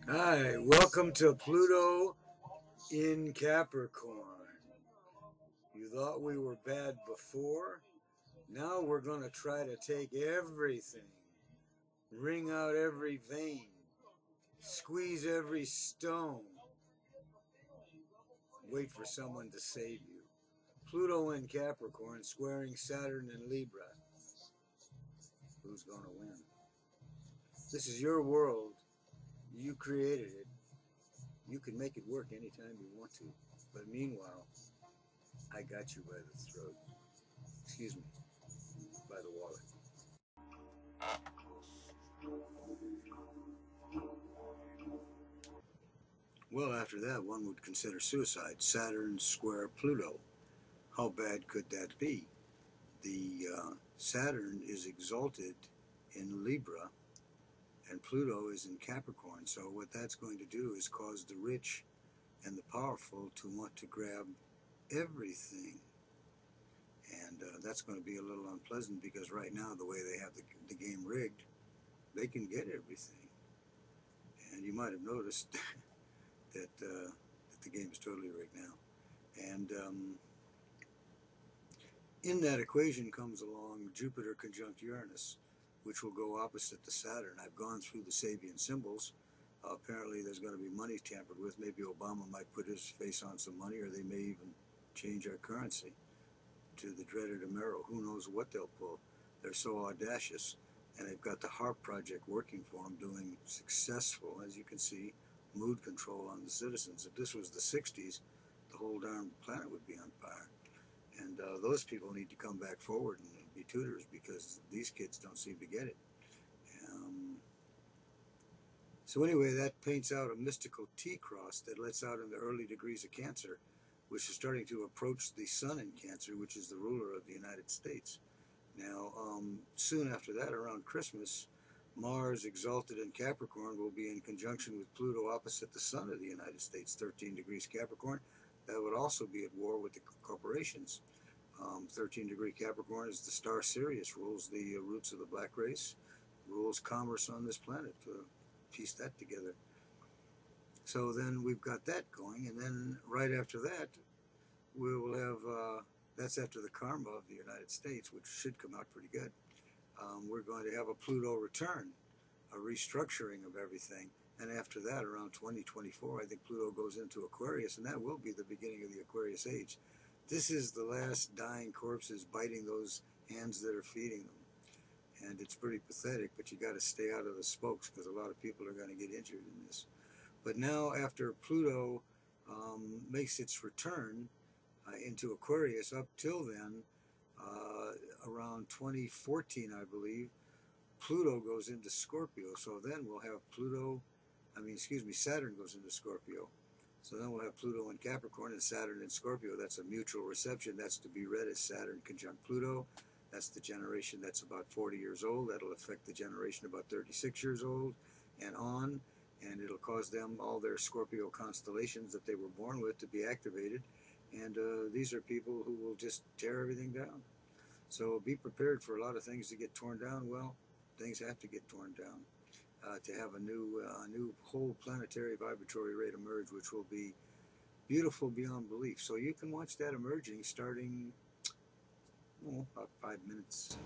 Hi, welcome to Pluto in Capricorn. You thought we were bad before? Now we're going to try to take everything, wring out every vein, squeeze every stone, wait for someone to save you. Pluto in Capricorn squaring Saturn in Libra. Who's going to win? This is your world. You created it. You can make it work anytime you want to. But meanwhile, I got you by the throat. Excuse me, by the wallet. Well, after that, one would consider suicide. Saturn square Pluto. How bad could that be? The Saturn is exalted in Libra, and Pluto is in Capricorn. So what that's going to do is cause the rich and the powerful to want to grab everything. And that's going to be a little unpleasant, because right now, the way they have the game rigged, they can get everything. And you might have noticed that the game is totally rigged now. And in that equation comes along Jupiter conjunct Uranus, which will go opposite to Saturn. I've gone through the Sabian symbols. Apparently there's going to be money tampered with. Maybe Obama might put his face on some money, or they may even change our currency to the dreaded Amero. Who knows what they'll pull. They're so audacious, and they've got the HARP project working for them, doing successful, as you can see, mood control on the citizens. If this was the 60s, the whole darn planet would be on fire. And those people need to come back forward and be tutors, because these kids don't seem to get it. So anyway, that paints out a mystical TCROSS that lets out in the early degrees of Cancer, which is starting to approach the Sun in Cancer, which is the ruler of the United States. Now, soon after that, around Christmas, Mars, exalted in Capricorn, will be in conjunction with Pluto opposite the Sun of the United States, 13 degrees Capricorn. That would also be at war with the corporations. 13-degree Capricorn is the star Sirius, rules the roots of the black race, rules commerce on this planet. To piece that together. So then we've got that going, and then right after that, we will have, that's after the karma of the United States, which should come out pretty good. We're going to have a Pluto return, a restructuring of everything. And after that, around 2024, I think Pluto goes into Aquarius, and that will be the beginning of the Aquarius age. This is the last dying corpses biting those hands that are feeding them. And it's pretty pathetic, but you got to stay out of the spokes, because a lot of people are going to get injured in this. But now, after Pluto makes its return into Aquarius, up till then, around 2014, I believe, Pluto goes into Scorpio. So then we'll have Saturn goes into Scorpio. So then we'll have Pluto in Capricorn and Saturn in Scorpio. That's a mutual reception. That's to be read as Saturn conjunct Pluto. That's the generation that's about 40 years old. That'll affect the generation about 36 years old and on. And it'll cause them, all their Scorpio constellations that they were born with, to be activated. And these are people who will just tear everything down. So be prepared for a lot of things to get torn down. Well, things have to get torn down to have a new whole planetary vibratory rate emerge, which will be beautiful beyond belief. So you can watch that emerging starting, about 5 minutes.